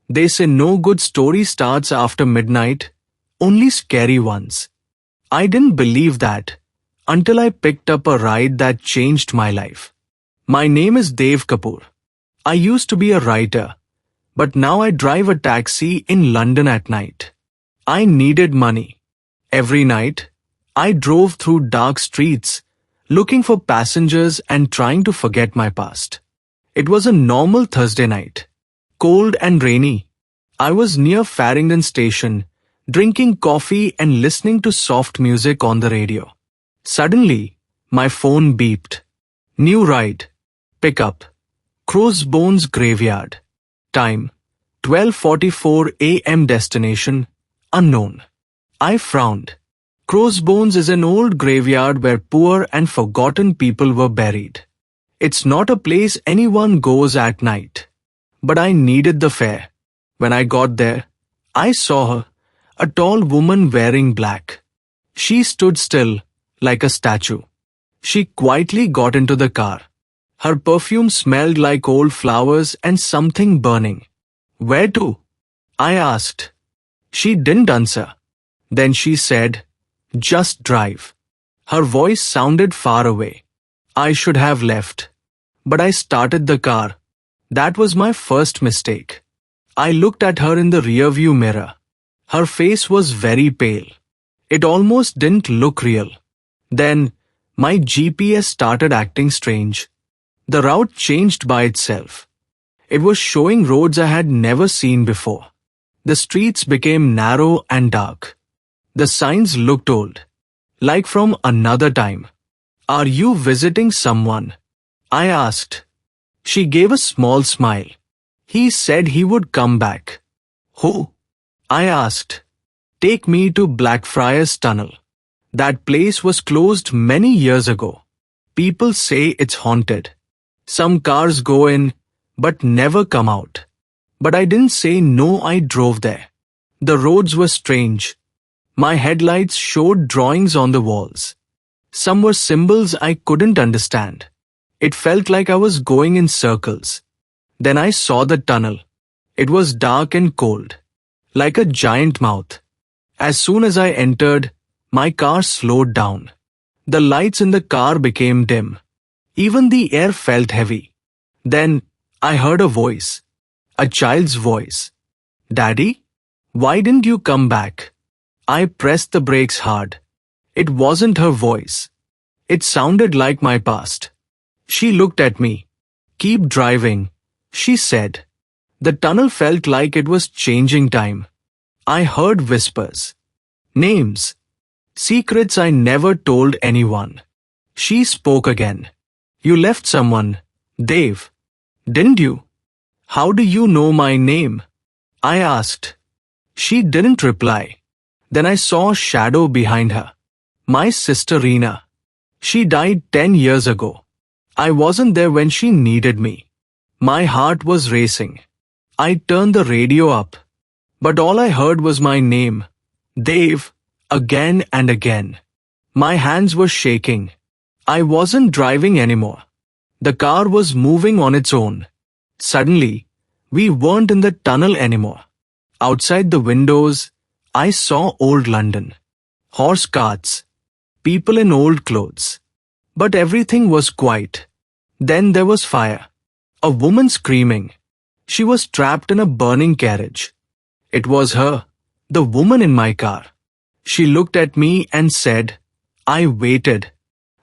They say no good story starts after midnight, only scary ones. I didn't believe that until I picked up a ride that changed my life. My name is Dev Kapoor. I used to be a writer, but now I drive a taxi in London at night. I needed money. Every night, I drove through dark streets, looking for passengers and trying to forget my past. It was a normal Thursday night, cold and rainy. I was near Farringdon Station, drinking coffee and listening to soft music on the radio. Suddenly, my phone beeped. New ride. Pick up. Crossbones Graveyard. Time: 12:44 a.m. Destination: unknown. I frowned. Crossbones is an old graveyard where poor and forgotten people were buried. It's not a place anyone goes at night. But I needed the fare. When I got there, I saw her, a tall woman wearing black. She stood still, like a statue. She quietly got into the car. Her perfume smelled like old flowers and something burning. Where to? I asked. She didn't answer. Then she said, just drive. Her voice sounded far away. I should have left. But I started the car. That was my first mistake. I looked at her in the rearview mirror. Her face was very pale. It almost didn't look real. Then, my GPS started acting strange. The route changed by itself. It was showing roads I had never seen before. The streets became narrow and dark. The signs looked old, like from another time. Are you visiting someone? I asked. She gave a small smile. He said he would come back. Who? I asked. Take me to Blackfriars Tunnel. That place was closed many years ago. People say it's haunted. Some cars go in, but never come out. But I didn't say no, I drove there. The roads were strange. My headlights showed drawings on the walls. Some were symbols I couldn't understand. It felt like I was going in circles. Then I saw the tunnel. It was dark and cold, like a giant mouth. As soon as I entered, my car slowed down. The lights in the car became dim. Even the air felt heavy. Then, I heard a voice. A child's voice. Daddy? Why didn't you come back? I pressed the brakes hard. It wasn't her voice. It sounded like my past. She looked at me. Keep driving, she said. The tunnel felt like it was changing time. I heard whispers. Names. Secrets I never told anyone. She spoke again. You left someone, Dave. Didn't you? How do you know my name? I asked. She didn't reply. Then I saw a shadow behind her. My sister Reena. She died 10 years ago. I wasn't there when she needed me. My heart was racing. I turned the radio up. But all I heard was my name, Dave, again and again. My hands were shaking. I wasn't driving anymore. The car was moving on its own. Suddenly, we weren't in the tunnel anymore. Outside the windows, I saw old London. Horse carts. People in old clothes. But everything was quiet. Then there was fire. A woman screaming. She was trapped in a burning carriage. It was her, the woman in my car. She looked at me and said, I waited.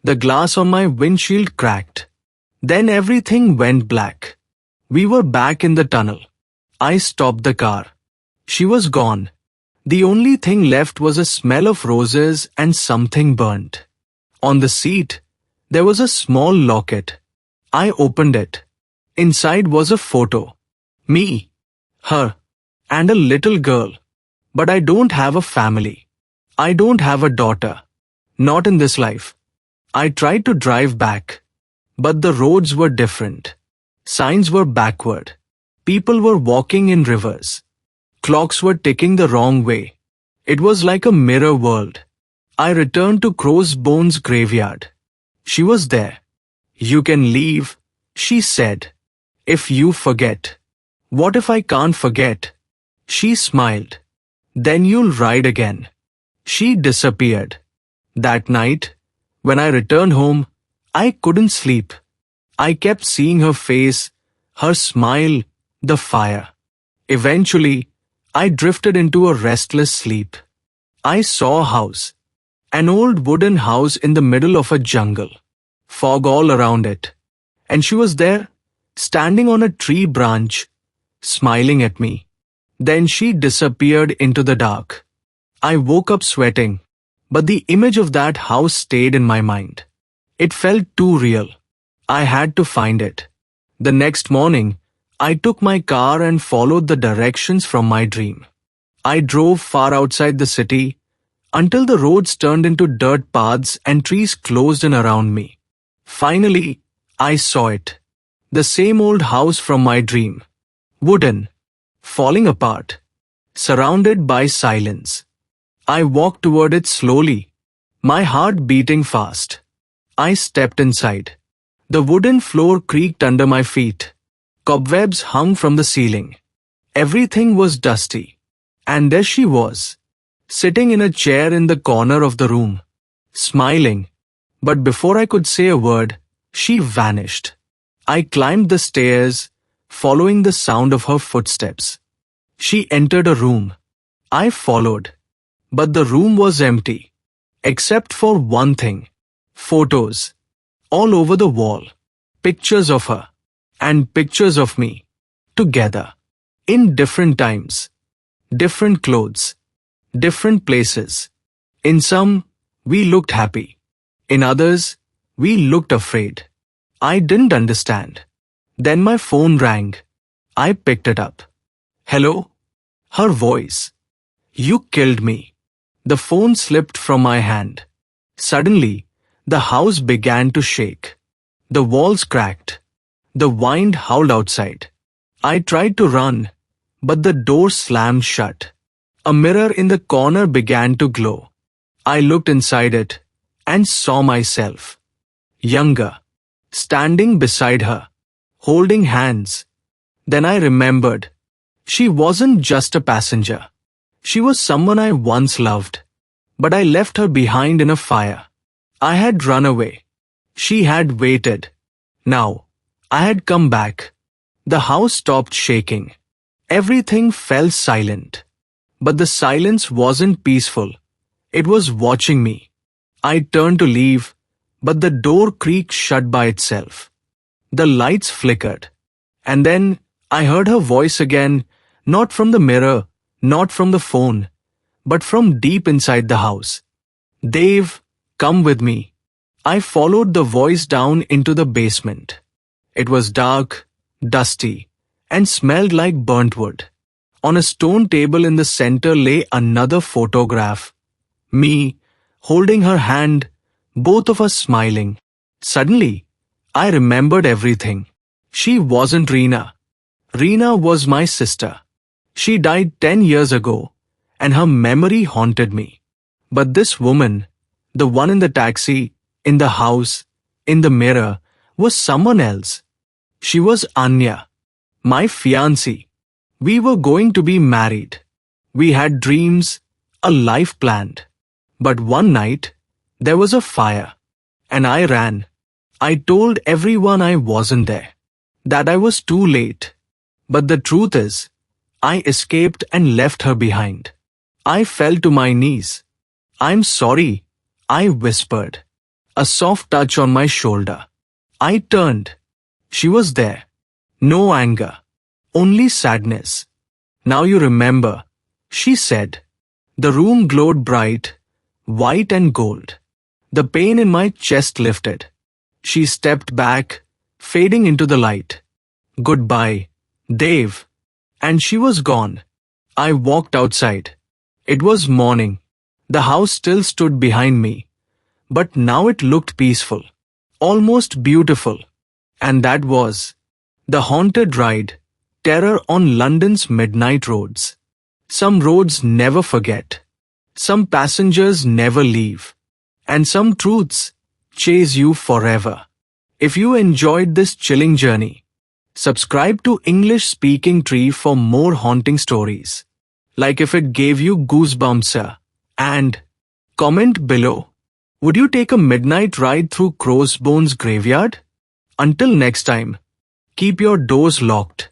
The glass on my windshield cracked. Then everything went black. We were back in the tunnel. I stopped the car. She was gone. The only thing left was a smell of roses and something burnt. On the seat, there was a small locket. I opened it. Inside was a photo. Me, her, and a little girl. But I don't have a family. I don't have a daughter. Not in this life. I tried to drive back. But the roads were different. Signs were backward. People were walking in rivers. Clocks were ticking the wrong way. It was like a mirror world. I returned to Crossbones Graveyard. She was there. You can leave, she said, if you forget. What if I can't forget? She smiled. Then you'll ride again. She disappeared. That night, when I returned home, I couldn't sleep. I kept seeing her face, her smile, the fire. Eventually, I drifted into a restless sleep. I saw a house. An old wooden house in the middle of a jungle. Fog all around it. And she was there, standing on a tree branch, smiling at me. Then she disappeared into the dark. I woke up sweating, but the image of that house stayed in my mind. It felt too real. I had to find it. The next morning, I took my car and followed the directions from my dream. I drove far outside the city until the roads turned into dirt paths and trees closed in around me. Finally, I saw it. The same old house from my dream. Wooden. Falling apart. Surrounded by silence. I walked toward it slowly, my heart beating fast. I stepped inside. The wooden floor creaked under my feet. Cobwebs hung from the ceiling. Everything was dusty. And there she was, sitting in a chair in the corner of the room, smiling. But before I could say a word, she vanished. I climbed the stairs, following the sound of her footsteps. She entered a room. I followed. But the room was empty, except for one thing. Photos. All over the wall. Pictures of her. And pictures of me. Together. In different times. Different clothes. Different places. In some, we looked happy. In others, we looked afraid. I didn't understand. Then my phone rang. I picked it up. Hello? Her voice. You killed me. The phone slipped from my hand. Suddenly, the house began to shake. The walls cracked. The wind howled outside. I tried to run, but the door slammed shut. A mirror in the corner began to glow. I looked inside it and saw myself. Younger. Standing beside her. Holding hands. Then I remembered. She wasn't just a passenger. She was someone I once loved. But I left her behind in a fire. I had run away. She had waited. Now, I had come back. The house stopped shaking. Everything fell silent. But the silence wasn't peaceful. It was watching me. I turned to leave, but the door creaked shut by itself. The lights flickered. And then I heard her voice again, not from the mirror, not from the phone, but from deep inside the house. Dave, come with me. I followed the voice down into the basement. It was dark, dusty, and smelled like burnt wood. On a stone table in the center lay another photograph. Me, holding her hand, both of us smiling. Suddenly, I remembered everything. She wasn't Reena. Reena was my sister. She died 10 years ago, and her memory haunted me. But this woman, the one in the taxi, in the house, in the mirror, was someone else. She was Anya, my fiancée. We were going to be married. We had dreams, a life planned. But one night, there was a fire, and I ran. I told everyone I wasn't there, that I was too late. But the truth is, I escaped and left her behind. I fell to my knees. I'm sorry, I whispered. A soft touch on my shoulder. I turned. She was there. No anger. Only sadness. Now you remember, she said. The room glowed bright, white and gold. The pain in my chest lifted. She stepped back, fading into the light. Goodbye, Dave. And she was gone. I walked outside. It was morning. The house still stood behind me. But now it looked peaceful. Almost beautiful. And that was the haunted ride, terror on London's midnight roads. Some roads never forget. Some passengers never leave. And some truths chase you forever. If you enjoyed this chilling journey, Subscribe to English Speaking Tree for more haunting stories. Like if it gave you goosebumps, sir. And comment below. Would you take a midnight ride through Crossbones graveyard? Until next time, keep your doors locked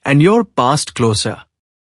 and your past closer.